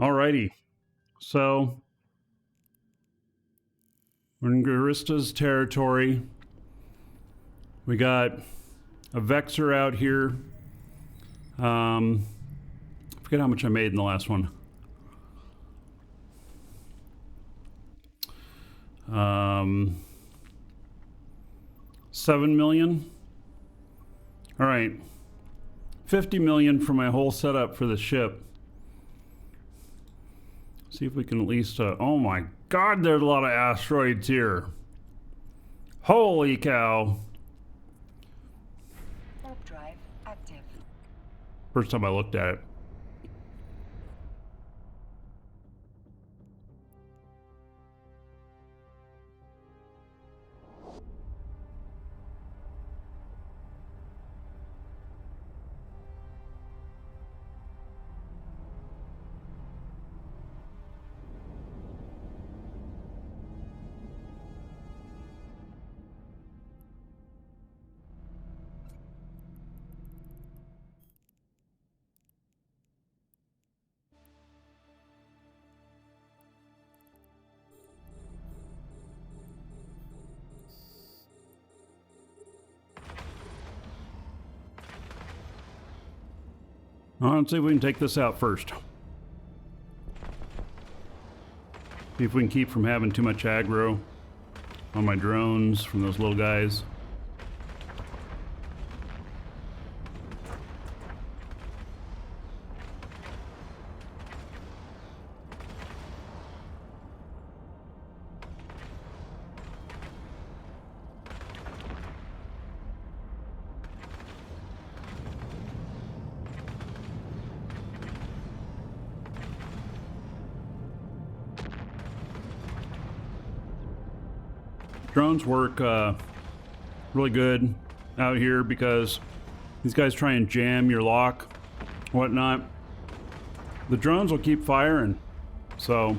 Alrighty, so we're in Gista's territory. We got a Vexer out here. I forget how much I made in the last one. 7 million. All right, 50 million for my whole setup for the ship. See if we can at least, oh my God, there's a lot of asteroids here. Holy cow. Warp drive active. First time I looked at it. Let's see if we can take this out first. See if we can keep from having too much aggro on my drones from those little guys. Drones work really good out here because these guys try and jam your lock, whatnot. The drones will keep firing, so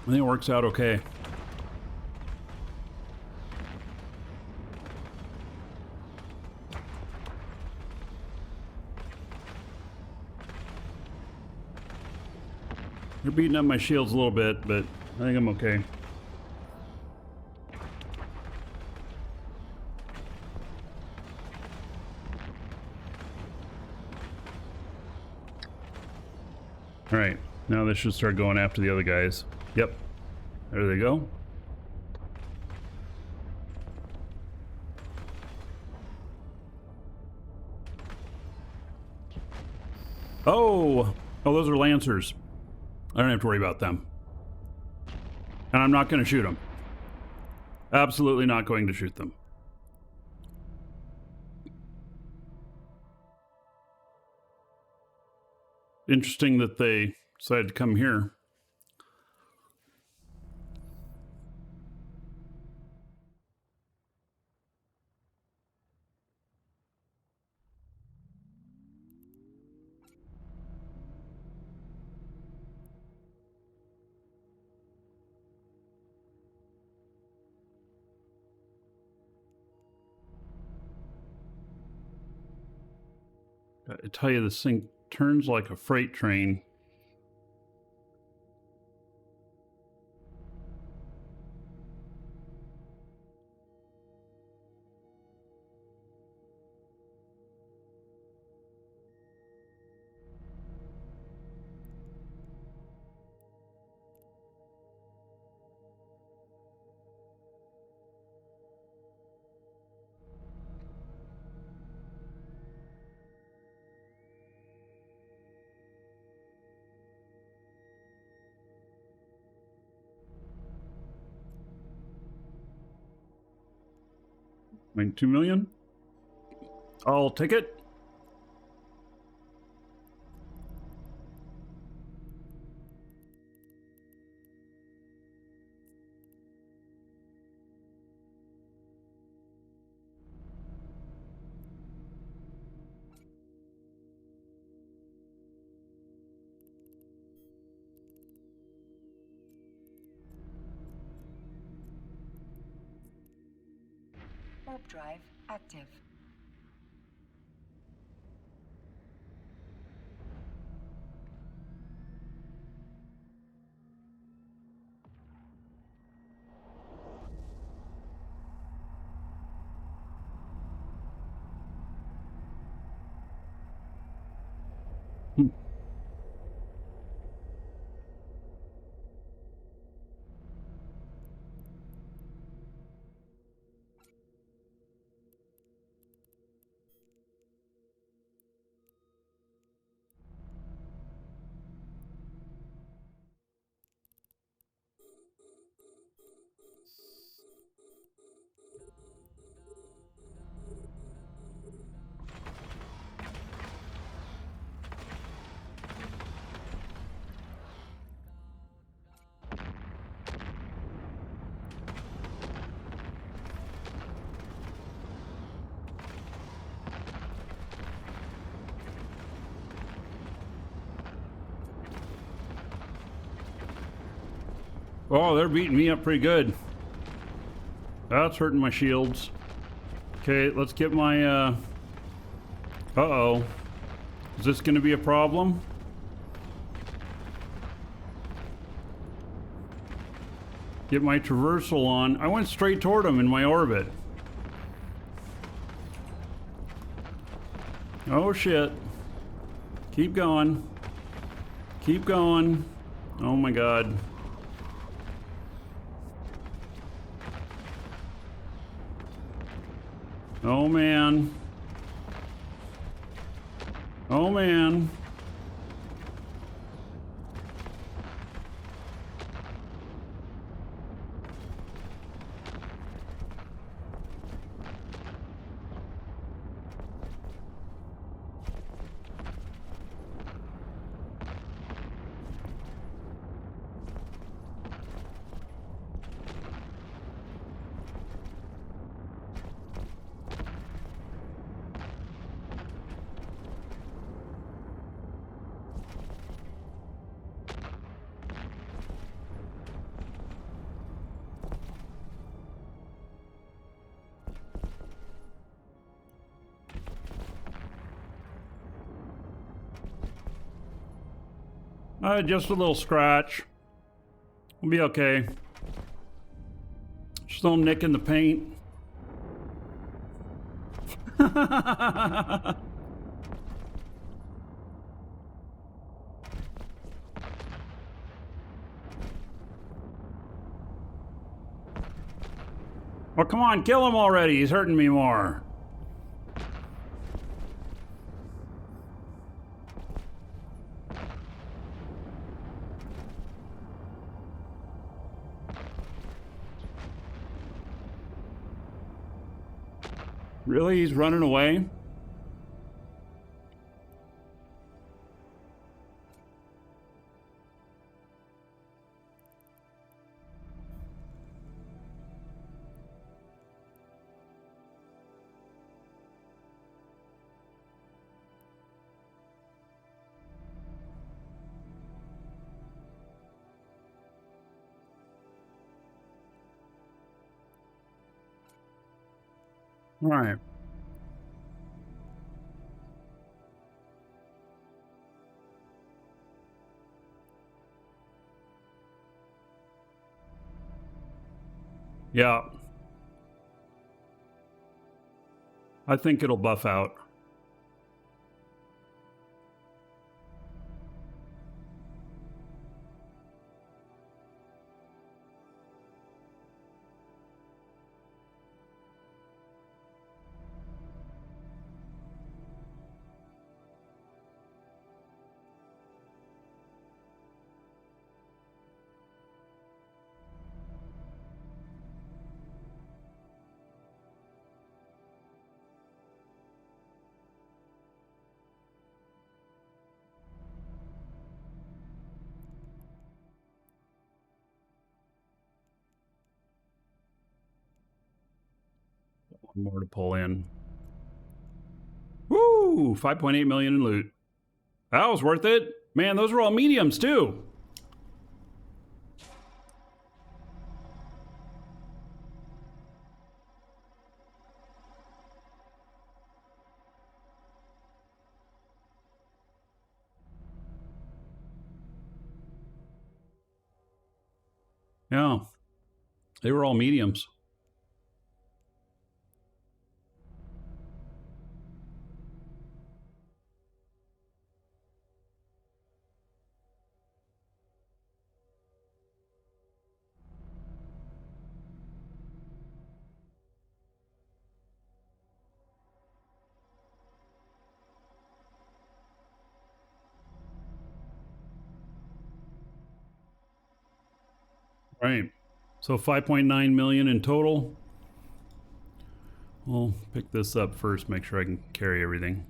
I think it works out okay. They're beating up my shields a little bit, but I think I'm okay. All right, now they should start going after the other guys. Yep, there they go. Oh, those are Lancers. I don't have to worry about them. And I'm not going to shoot them. Absolutely not going to shoot them. Interesting that they decided to come here. I tell you, this thing turns like a freight train. I mean, 2 million? I'll take it. Warp drive active. Oh, they're beating me up pretty good. That's hurting my shields. Okay, let's get my, uh-oh. Is this gonna be a problem? Get my traversal on. I went straight toward him in my orbit. Oh shit. Keep going. Keep going. Oh my god. Oh man. Oh man. Just a little scratch. We'll be okay. Just a little nick in the paint. Oh, come on, kill him already. He's hurting me more. Really? He's running away? All right. Yeah. I think it'll buff out. One more to pull in. Woo! 5.8 million in loot. That was worth it. Man, those were all mediums too. Yeah. They were all mediums. All right. So 5.9 million in total. We'll pick this up first, make sure I can carry everything.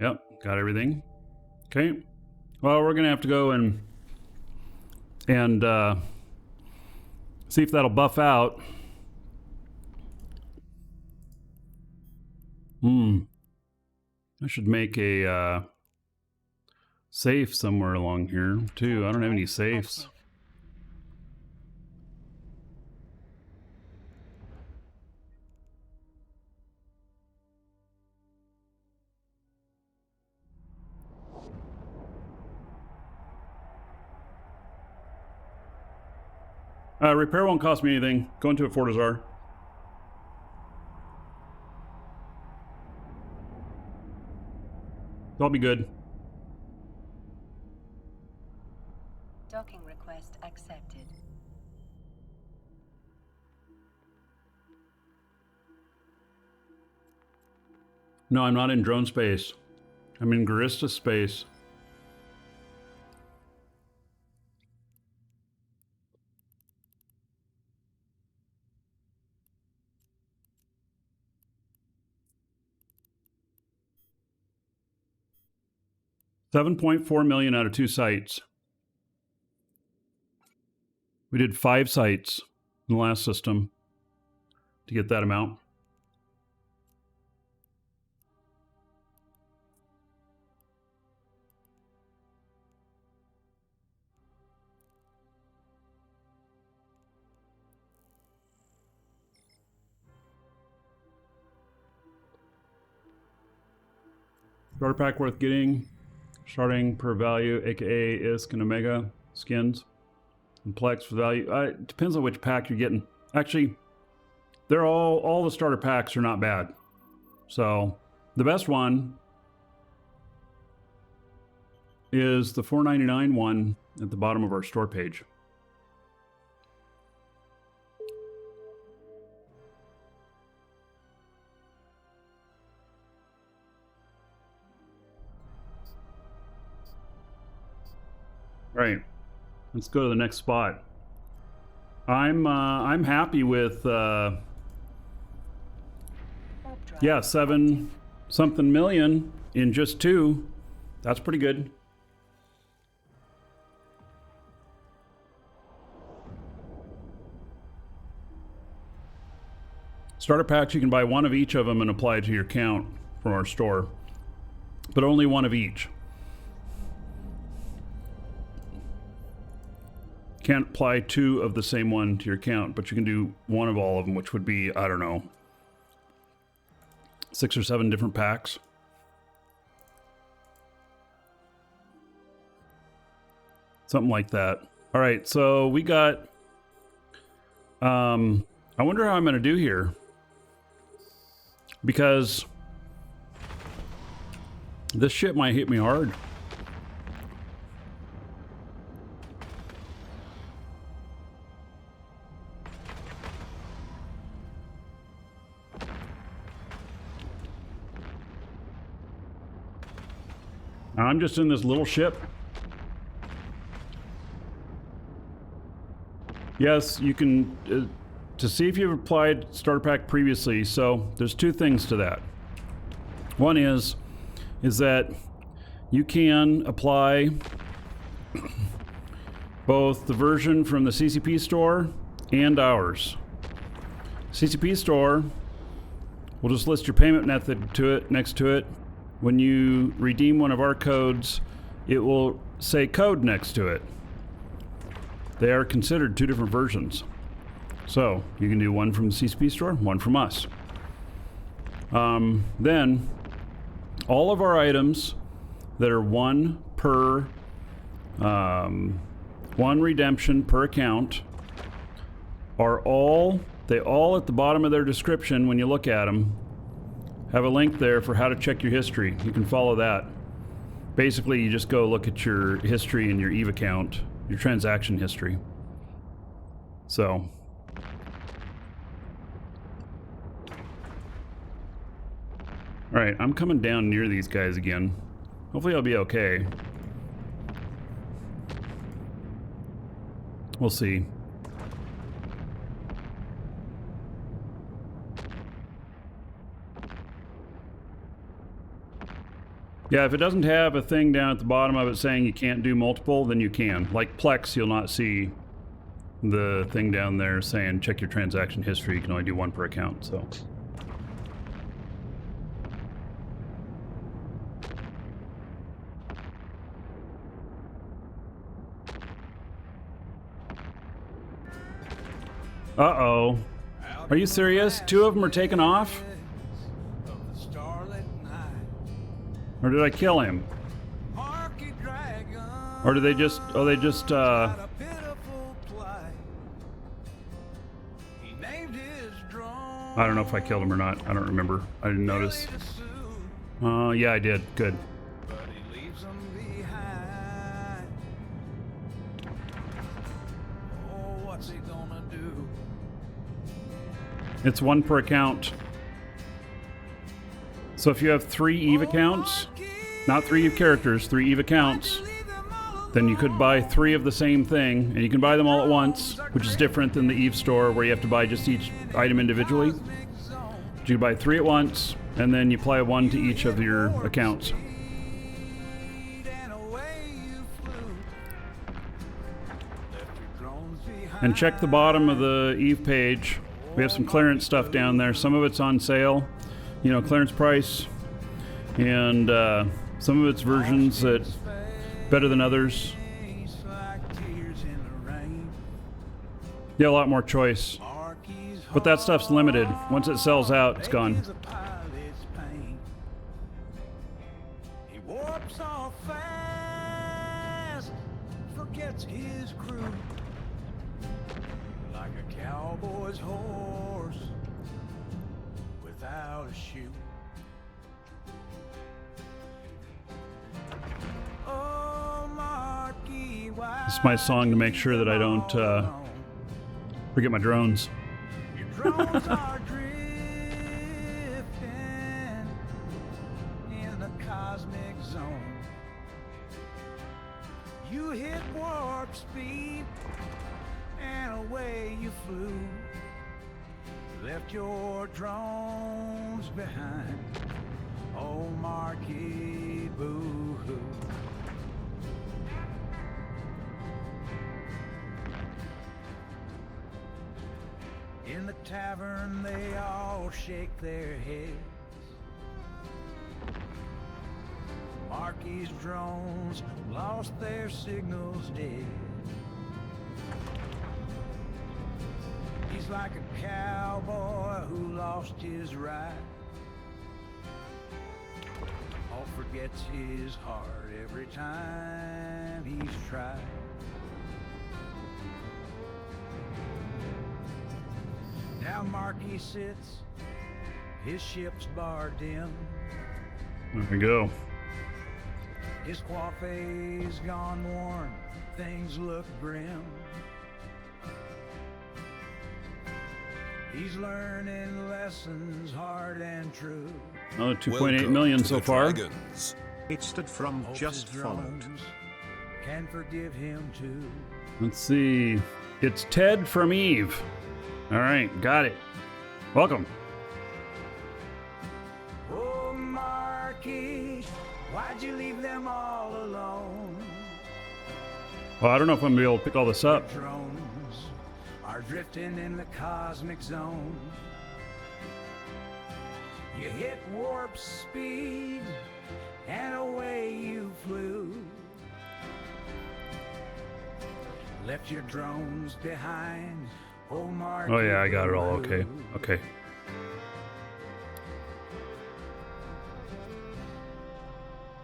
Yep, got everything. Okay. Well, we're gonna have to go and see if that'll buff out. I should make a safe somewhere along here too. I don't have any safes. Repair won't cost me anything. Go into a Fortizar. I'll be good. Docking request accepted. No, I'm not in drone space. I'm in Gista space. $7.4 million out of 2 sites. We did 5 sites in the last system to get that amount. Starter pack worth getting. Starting per value, aka ISK and Omega skins. And Plex for value. It depends on which pack you're getting. Actually, they're all the starter packs are not bad. So the best one is the $4.99 one at the bottom of our store page. All right, let's go to the next spot. I'm happy with yeah, 7 something million in just 2. That's pretty good. Starter packs, you can buy 1 of each of them and apply it to your account from our store, but only 1 of each. Can't apply 2 of the same one to your account, but you can do 1 of all of them, which would be, I don't know, 6 or 7 different packs. Something like that. All right, so we got, I wonder how I'm going to do here, because this shit might hit me hard. I'm just in this little ship. Yes, you can, to see if you've applied starter pack previously, so there's 2 things to that. One is that you can apply both the version from the CCP store and ours. CCP store will just list your payment method to it, next to it. When you redeem one of our codes, it will say code next to it. They are considered 2 different versions. So you can do 1 from the CCP store, 1 from us. Then all of our items that are 1 per 1 redemption per account are all at the bottom of their description when you look at them. Have a link there for how to check your history. You can follow that. Basically, you just go look at your history in your EVE account, your transaction history. So. All right, I'm coming down near these guys again. Hopefully I'll be okay. We'll see. Yeah, if it doesn't have a thing down at the bottom of it saying you can't do multiple, then you can. Like Plex, you'll not see the thing down there saying check your transaction history. You can only do one per account, so. Uh-oh. Are you serious? 2 of them are taken off? Or did I kill him? Or did they just... Oh, they just, I don't know if I killed him or not. I don't remember. I didn't notice. Yeah, I did. Good. It's 1 per account. So if you have 3 EVE accounts, not 3 EVE characters, 3 EVE accounts, then you could buy 3 of the same thing, and you can buy them all at once, which is different than the EVE store where you have to buy just each item individually. But you can buy 3 at once, and then you apply 1 to each of your accounts. And check the bottom of the EVE page. We have some clearance stuff down there. Some of it's on sale, you know, clearance price, and some of it's versions that better than others. Yeah, a lot more choice. But that stuff's limited. Once it sells out, it's gone. He warps off fast, forgets his crew, like a cowboy's horse without a shoe. Oh, Markee, This is my song to make sure that I don't forget my drones. your drones are drifting in the cosmic zone. You hit warp speed and away you flew. Left your drones behind. Oh, Markee, boo-hoo. In the tavern they all shake their heads. Markee's drones lost their signals dead. He's like a cowboy who lost his ride. All forgets his heart every time he's tried. Now Markee sits, his ship's bar dim. There we go. His coiffe's gone worn, things look grim. He's learning lessons hard and true. Oh, 2.8 million so far. Dragons. It's that from Hope just his followed. drones can forgive him too. Let's see. It's Ted from EVE. All right, got it. Welcome. Oh, Markee, why'd you leave them all alone? Well, I don't know if I'm gonna be able to pick all this up. Drones are drifting in the cosmic zone. You hit warp speed and away you flew. Left your drones behind. Oh, Markee. Oh yeah, I got it all. Okay. Okay.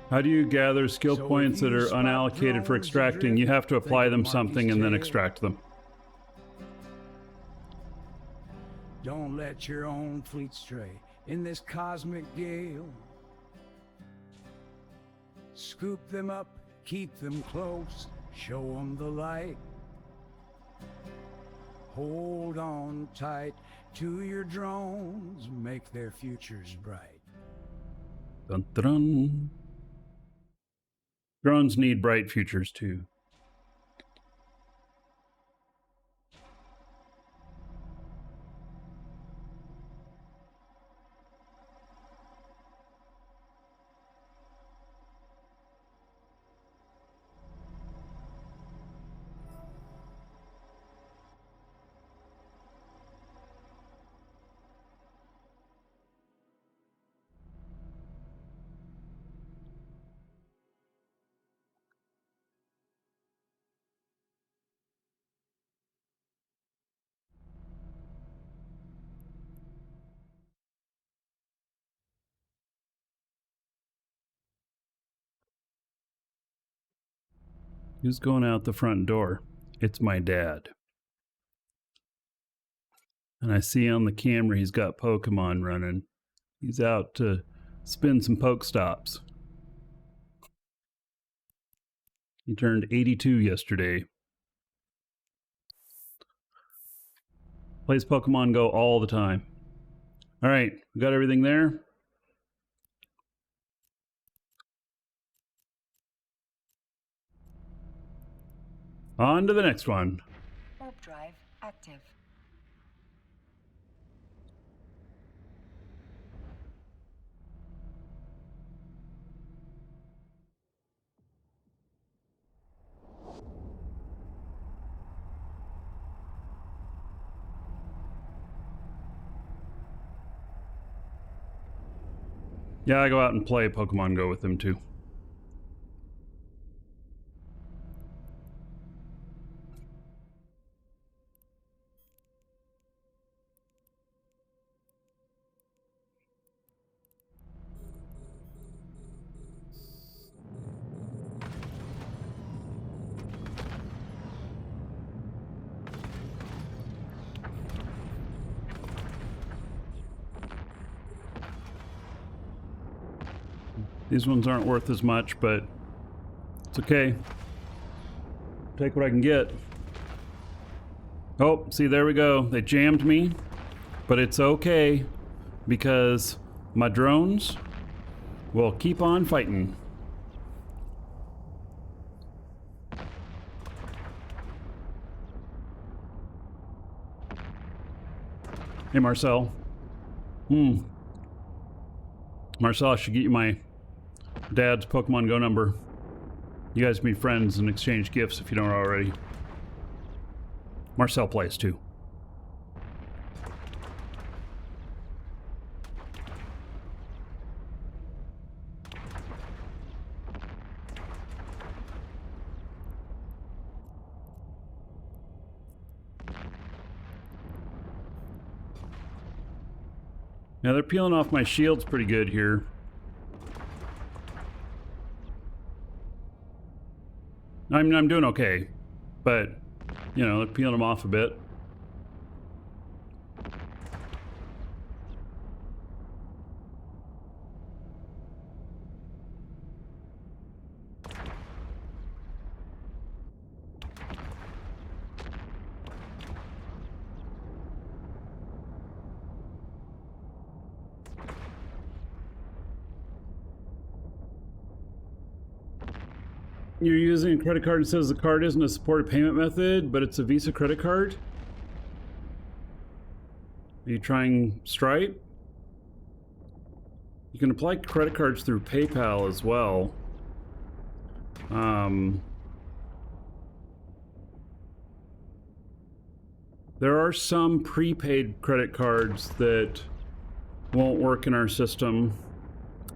How do you gather skill So points if that you are spot unallocated for drones extracting? You have to adrift, apply think them of something Markee's and then tale. extract them. Don't let your own fleet stray in this cosmic gale. Scoop them up, keep them close, show them the light. Hold on tight to your drones, make their futures bright. Dun, dun, dun. Drones need bright futures too. Who's going out the front door? It's my dad. And I see on the camera he's got Pokemon running. He's out to spin some Pokestops. He turned 82 yesterday. Plays Pokemon Go all the time. All right, we got everything there. On to the next one. Warp drive active. Yeah, I go out and play Pokemon Go with them too. These ones aren't worth as much, but it's okay. Take what I can get. Oh, see, there we go. They jammed me, but it's okay because my drones will keep on fighting. Hey, Marcel. Marcel, I should get you my dad's Pokemon Go number. You guys can be friends and exchange gifts if you don't already. Marcel plays too. Now they're peeling off my shields pretty good here. I'm doing okay, but you know, they're peeling them off a bit. You're using a credit card and says the card isn't a supported payment method, but it's a Visa credit card? Are you trying Stripe? You can apply credit cards through PayPal as well. There are some prepaid credit cards that won't work in our system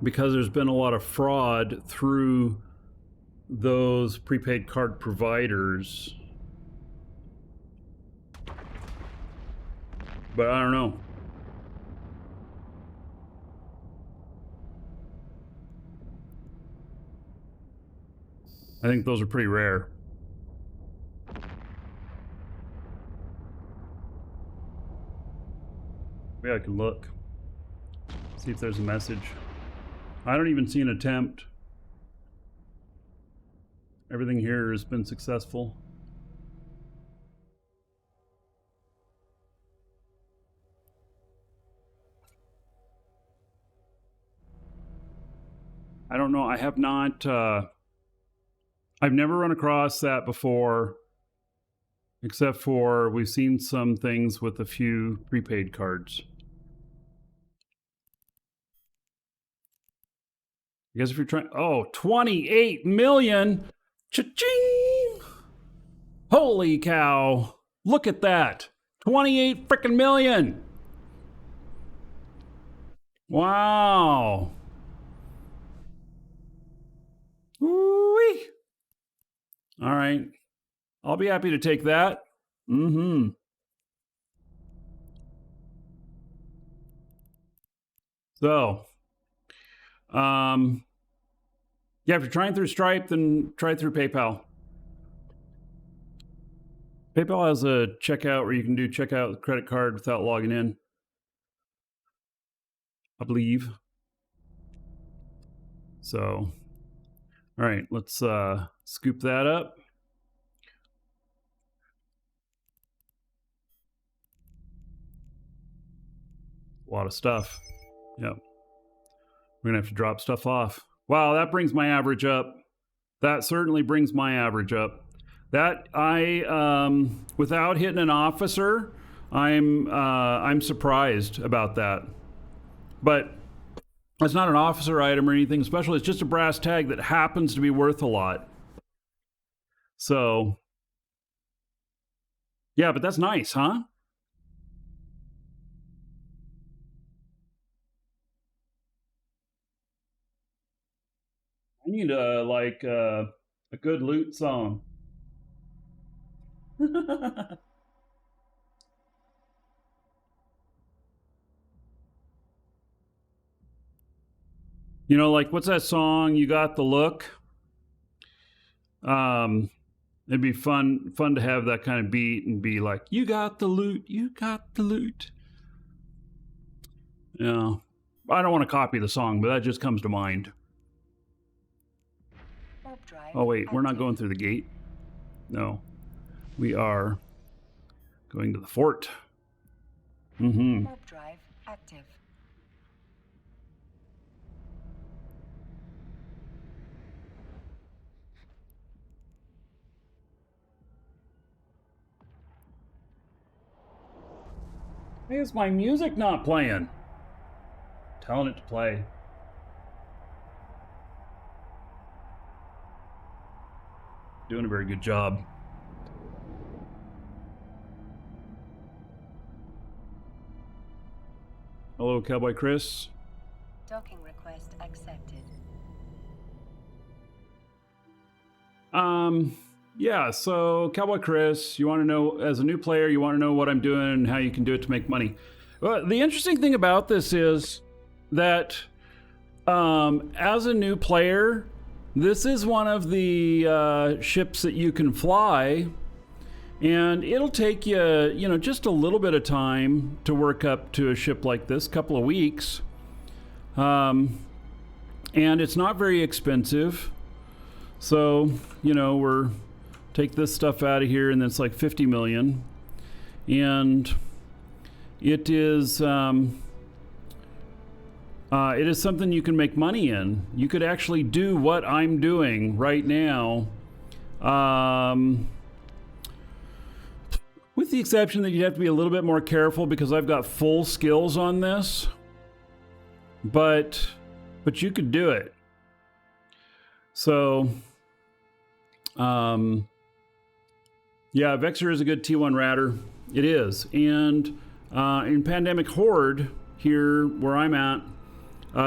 because there's been a lot of fraud through those prepaid card providers. But I don't know. I think those are pretty rare. Maybe I can look. See if there's a message. I don't even see an attempt. Everything here has been successful. I don't know. I have not I've never run across that before, except for we've seen some things with a few prepaid cards. I guess if you're trying, oh, 28 million, cha-ching! Holy cow! Look at that, 28 freaking million! Wow! Woo-wee! All right, I'll be happy to take that. Mm-hmm. So, yeah, if you're trying through Stripe, then try through PayPal. PayPal has a checkout where you can do checkout with credit card without logging in, I believe. So, all right, let's scoop that up. A lot of stuff. Yep. We're gonna have to drop stuff off. Wow, that brings my average up. That certainly brings my average up. That without hitting an officer, I'm surprised about that. But it's not an officer item or anything special. It's just a brass tag that happens to be worth a lot. So, yeah, but that's nice, huh? I need a good loot song. You know, like, what's that song? You Got the Look. It'd be fun to have that kind of beat and be like, you got the loot, you got the loot. Yeah, I don't want to copy the song, but that just comes to mind. Oh wait, we're not going through the gate. No, we are going to the fort. Mm-hmm. Warp drive active. Why is my music not playing? Telling it to play. Doing a very good job. Hello, Cowboy Chris. Docking request accepted. Yeah, so Cowboy Chris, you want to know, as a new player, you want to know what I'm doing and how you can do it to make money. Well, the interesting thing about this is that as a new player, this is one of the ships that you can fly, and it'll take you, you know, just a little bit of time to work up to a ship like this, couple of weeks. And it's not very expensive. So, you know, we're take this stuff out of here, and it's like 50 million. And it is something you can make money in. You could actually do what I'm doing right now, with the exception that you have to be a little bit more careful because I've got full skills on this. But you could do it. So, yeah, Vexor is a good T1 ratter. It is. And in Pandemic Horde, here where I'm at,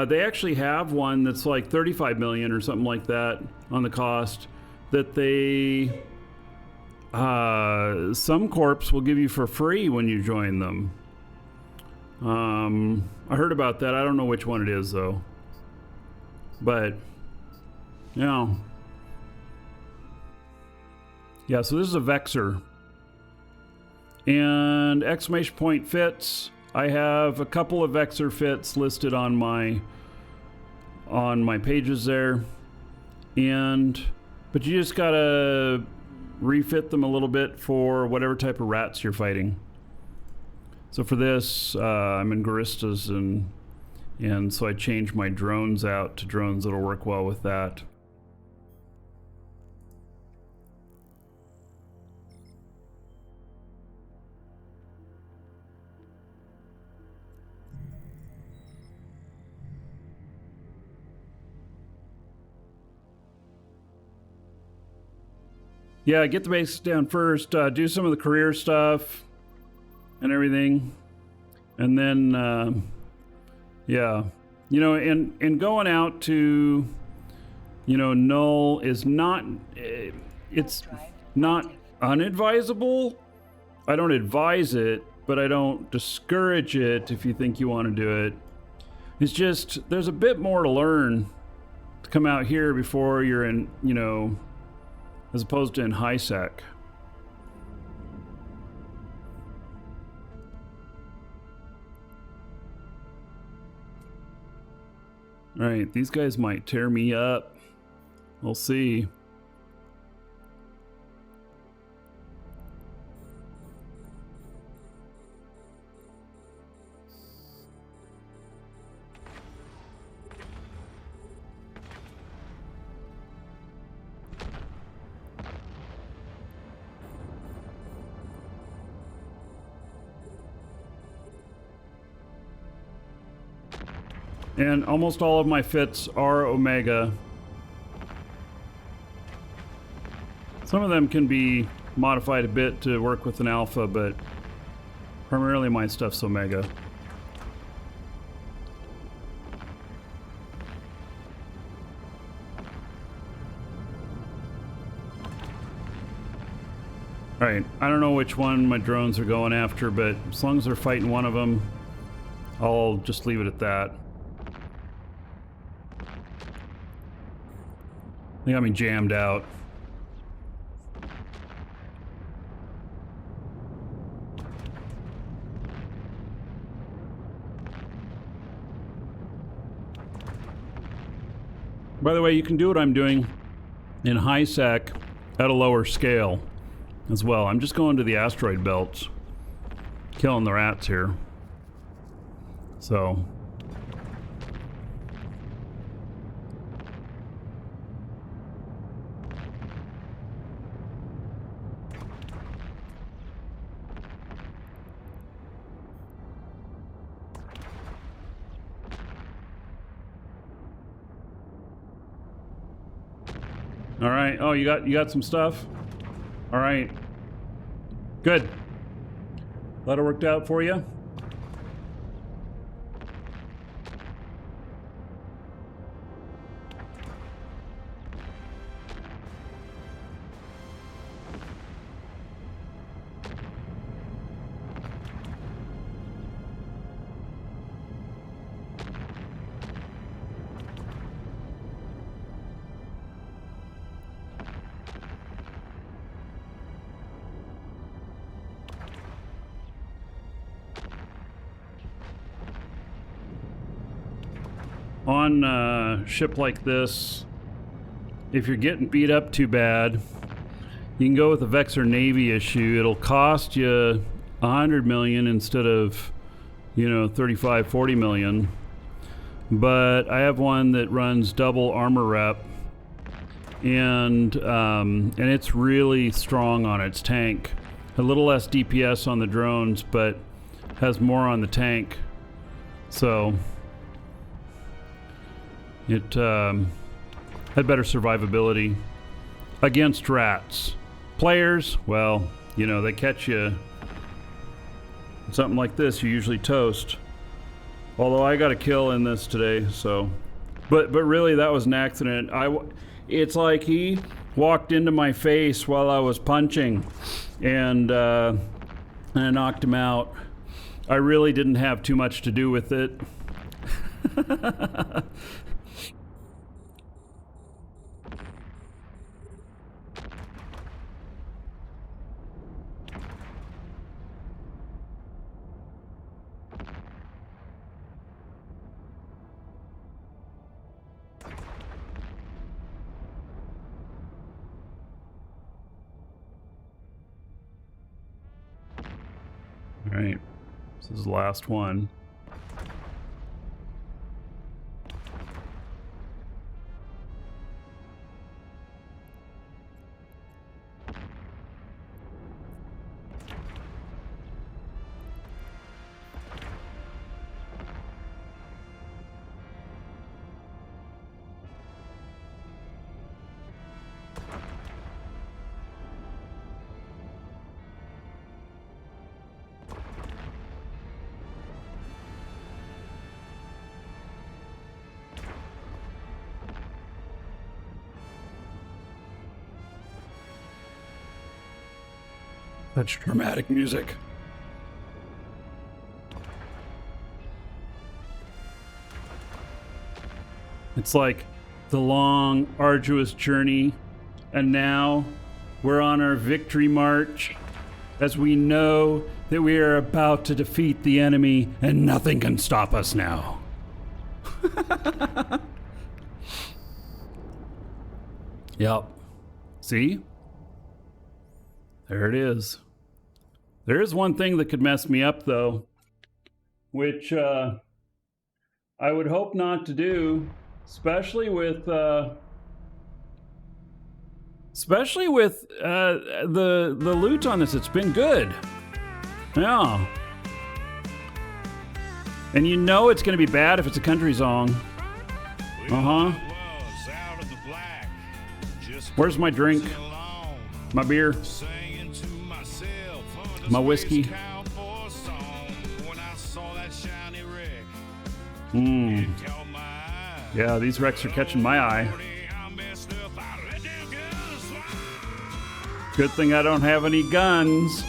they actually have one that's like 35 million or something like that on the cost that they, some corps will give you for free when you join them. I heard about that. I don't know which one it is though. But, yeah. Yeah, so this is a Vexor. And exclamation point fits. I have a couple of Vexor fits listed on my pages there. But you just gotta refit them a little bit for whatever type of rats you're fighting. So for this, I'm in Garistas, and so I changed my drones out to drones that'll work well with that. yeah, get the basics down first. Do some of the career stuff and everything, and then yeah, you know, and going out to, you know, null is not. It's not unadvisable. I don't advise it, but I don't discourage it if you think you want to do it. It's just there's a bit more to learn to come out here before you're in, you know, as opposed to in high sec. All right, these guys might tear me up. We'll see. And almost all of my fits are Omega. Some of them can be modified a bit to work with an Alpha, but primarily my stuff's Omega. Alright, I don't know which one my drones are going after, but as long as they're fighting one of them, I'll just leave it at that. They got me jammed out. By the way, you can do what I'm doing in high sec at a lower scale as well. I'm just going to the asteroid belts, killing the rats here. So all right. Oh, you got some stuff? All right. Good. That worked out for you? On a ship like this, if you're getting beat up too bad, you can go with the Vexor Navy issue. It'll cost you 100 million instead of, you know, 35, 40 million. But I have one that runs double armor rep, and it's really strong on its tank. A little less DPS on the drones, but has more on the tank. So it had better survivability against rats. Players, well, you know, they catch you. Something like this, you usually toast. Although I got a kill in this today, so. But really, that was an accident. It's like he walked into my face while I was punching, and I knocked him out. I really didn't have too much to do with it. All right, this is the last one. Such dramatic music. It's like the long, arduous journey, and now we're on our victory march as we know that we are about to defeat the enemy and nothing can stop us now. Yep. See? There it is. There is one thing that could mess me up, though, which I would hope not to do, especially with the loot on this. It's been good. Yeah. And you know it's going to be bad if it's a country song. Where's my drink? My beer? My whiskey? Yeah, these wrecks are catching my eye. Good thing I don't have any guns.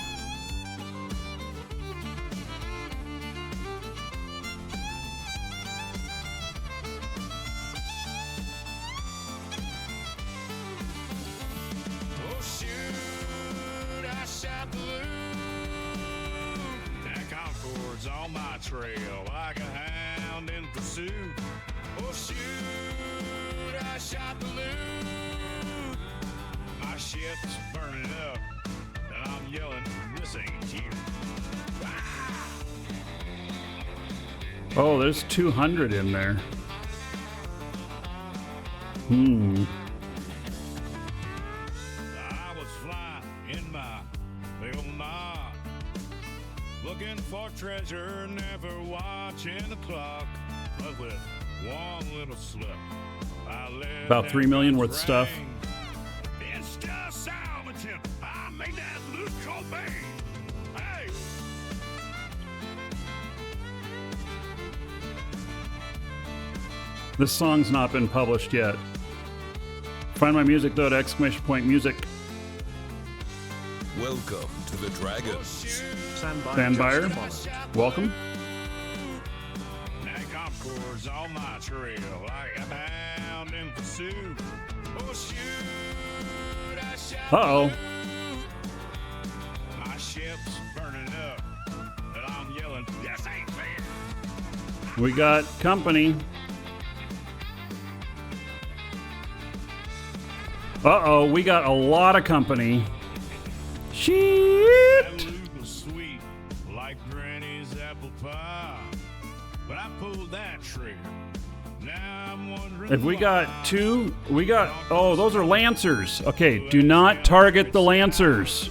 On my trail like a hound in pursuit. Oh shoot, I shot the loot. My ship's burning up, and I'm yelling, this ain't you. Ah! Oh, there's 200 in there. I was flying in my little knob, looking for treasure, never watching the clock. But with one little slip, I let About 3 million worth of stuff. It's just salvaging. I made that loot called bang. Hey! This song's not been published yet. Find my music though at !music. Welcome to the Dragons. Sandbuyer, welcome. Now Concords on my trail like a hound in pursuit. Oh shoot, I shot Uh-oh. my ship's burning up, and I'm yelling, this ain't fair. We got company. Uh-oh, we got a lot of company. That Shit! loot was sweet, like Granny's apple pie. But I pulled that trigger. Now I'm wondering If we why. got two, oh, those are Lancers. Okay, do not target the Lancers.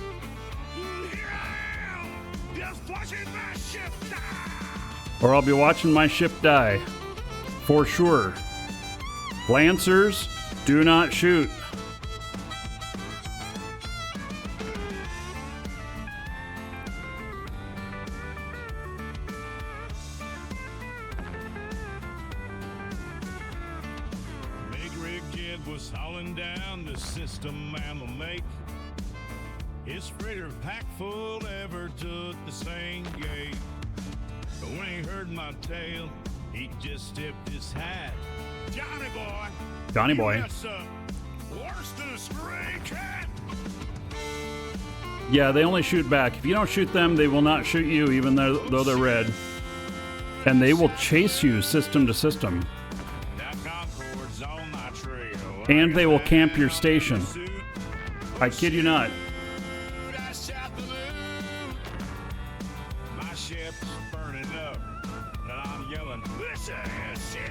Just watching my ship die. Or I'll be watching my ship die. For sure. Lancers, do not shoot. Big rig kid was hauling down the system I'ma make. His freighter packed full ever took the same gate. But when he heard my tale, he just tipped his hat. Johnny boy. Johnny you boy. mess up. Worse than a stray cat. Yeah, they only shoot back. If you don't shoot them, they will not shoot you, even though they're red. And they will chase you system to system. Now Concord's on my trail. And they will camp your station. I kid you not. I shot the loot. My ship's burning up, and I'm yelling, this is shit.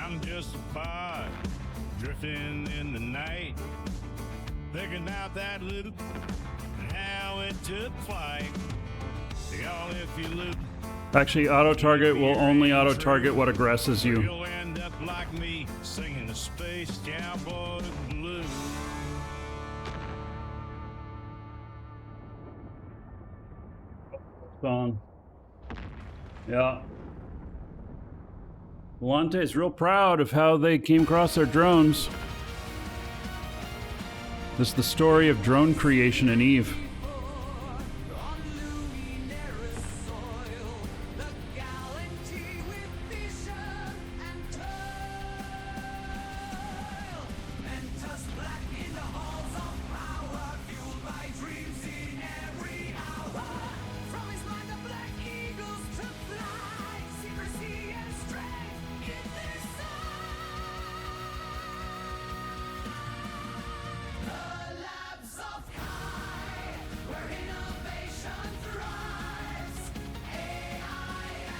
I'm just a pod drifting in the night, picking out that loot and how it took flight. Y'all, if you loot, Actually, auto-target will only auto-target what aggresses you. you'll end up like me, singing the Space Cowboy Blues. Song. Yeah. Volante is real proud of how they came across their drones. This is the story of drone creation in Eve.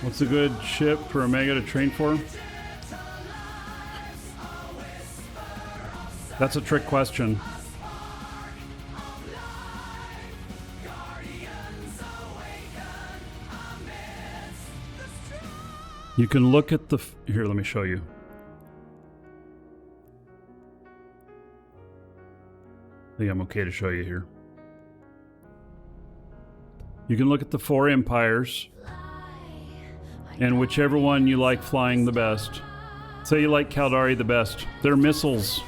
What's a good ship for Omega to train for? That's a trick question. You can look at the... Here, let me show you. I think I'm okay to show you here. You can look at the 4 empires, and whichever one you like flying the best. Say you like Caldari the best. They're missiles.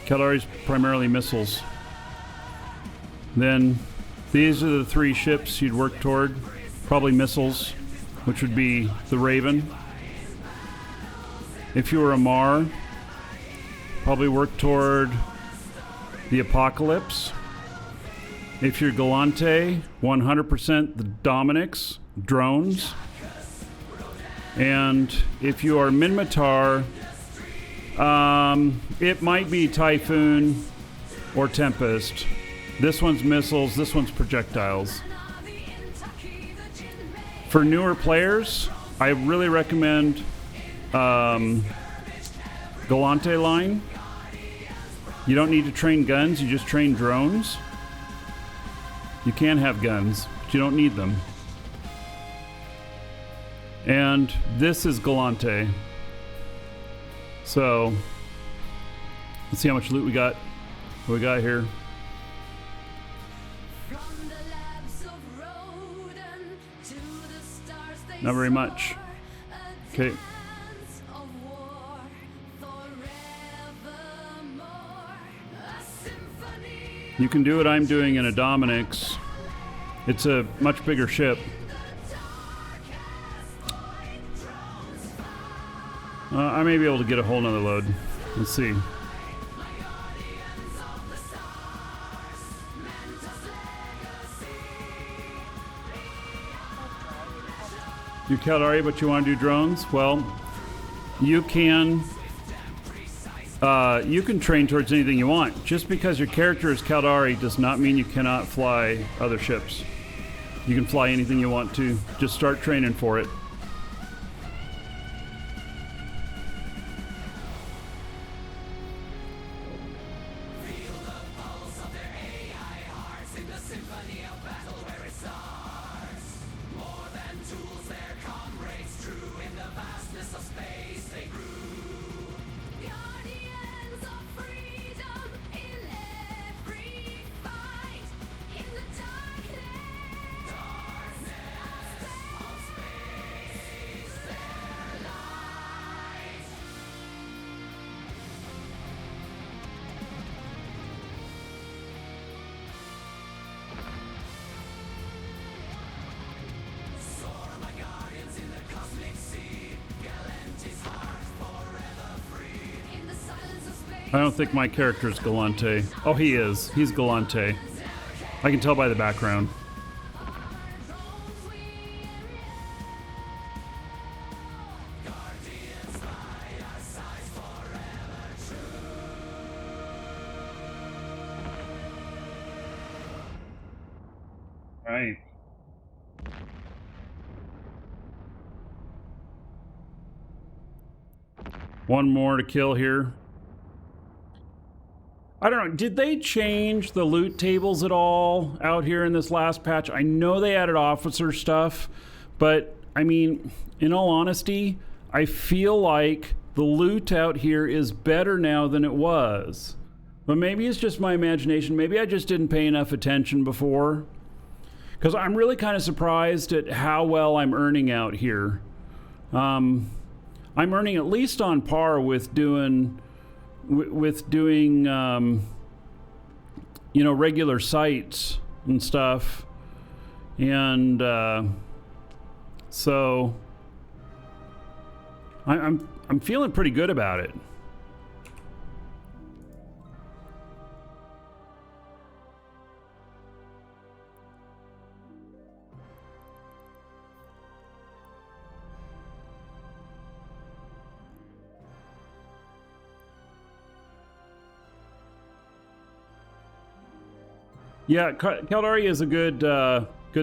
Caldari's primarily missiles. Then these are the 3 ships you'd work toward. Probably missiles, which would be the Raven. If you were a Mar, probably work toward the Apocalypse. If you're Galante, 100% the Dominics, drones. And if you are Minmatar, it might be Typhoon or Tempest. This one's missiles, this one's projectiles. For newer players, I really recommend Galante line. You don't need to train guns, you just train drones. You can have guns, but you don't need them. And this is Galante. So, let's see how much loot we got. What we got here? Not very much. Okay. You can do what I'm doing in a Dominic's. It's a much bigger ship. I may be able to get a whole nother load. Let's see. You Caldari, but you want to do drones? Well, you can train towards anything you want. Just because your character is Caldari does not mean you cannot fly other ships. You can fly anything you want to. Just start training for it. I don't think my character is Galante. Oh, he is. He's Galante. I can tell by the background. Right. One more to kill here. I don't know, did they change the loot tables at all out here in this last patch? I know they added officer stuff, but I mean, in all honesty, I feel like the loot out here is better now than it was. But maybe it's just my imagination. Maybe I just didn't pay enough attention before. Because I'm really kind of surprised at how well I'm earning out here. I'm earning at least on par with doing you know, regular sites and stuff. And so I'm feeling pretty good about it. Yeah, Caldari is a good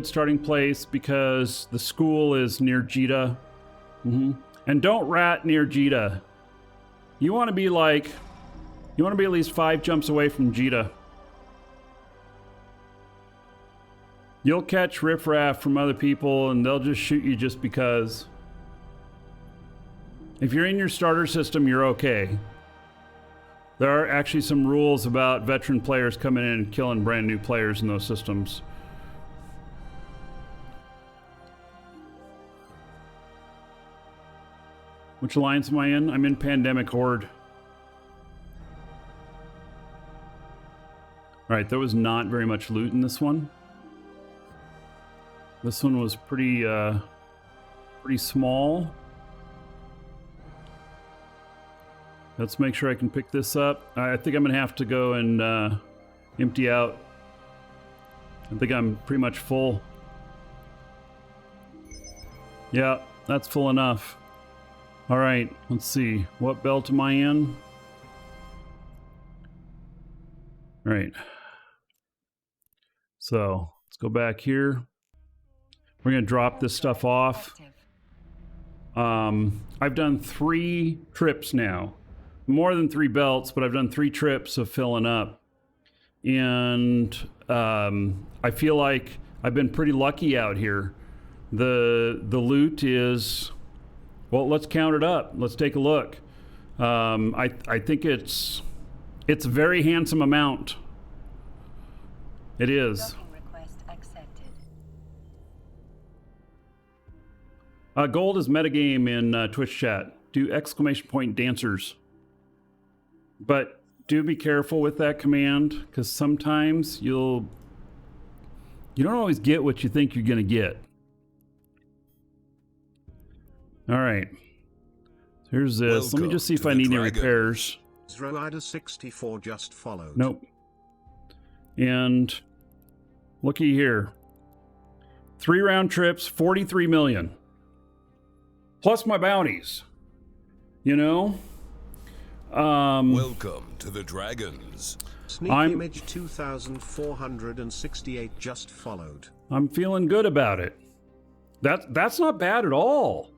starting place because the school is near Gista. And don't rat near Gista. You want to be at least 5 jumps away from Gista. You'll catch riffraff from other people and they'll just shoot you just because. If you're in your starter system, you're okay. There are actually some rules about veteran players coming in and killing brand new players in those systems. Which alliance am I in? I'm in Pandemic Horde. Alright, there was not very much loot in this one. This one was pretty small. Let's make sure I can pick this up. I think I'm going to have to go and empty out. I think I'm pretty much full. Yeah, that's full enough. All right, let's see. What belt am I in? All right. So let's go back here. We're going to drop this stuff off. I've done 3 trips now. More than 3 belts, but I've done 3 trips of filling up. And I feel like I've been pretty lucky out here. The loot is, well, let's count it up. Let's take a look. I think it's a very handsome amount. It is. Docking request accepted. Gold is metagame in Twitch chat. Do exclamation point dancers. But do be careful with that command, because sometimes you don't always get what you think you're going to get. All right. Here's this. Let me just see if I need any repairs. Rider 64 just followed. Nope. And looky here. 3 round trips, 43 million. Plus my bounties. You know? Welcome to the Dragons. Sneak Image 2468 just followed. I'm feeling good about it. That's not bad at all.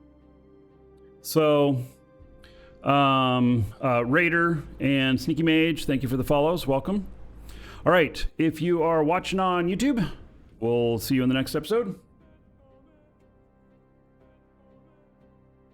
So, Raider and Sneaky Mage, thank you for the follows. Welcome. All right, if you are watching on YouTube, we'll see you in the next episode.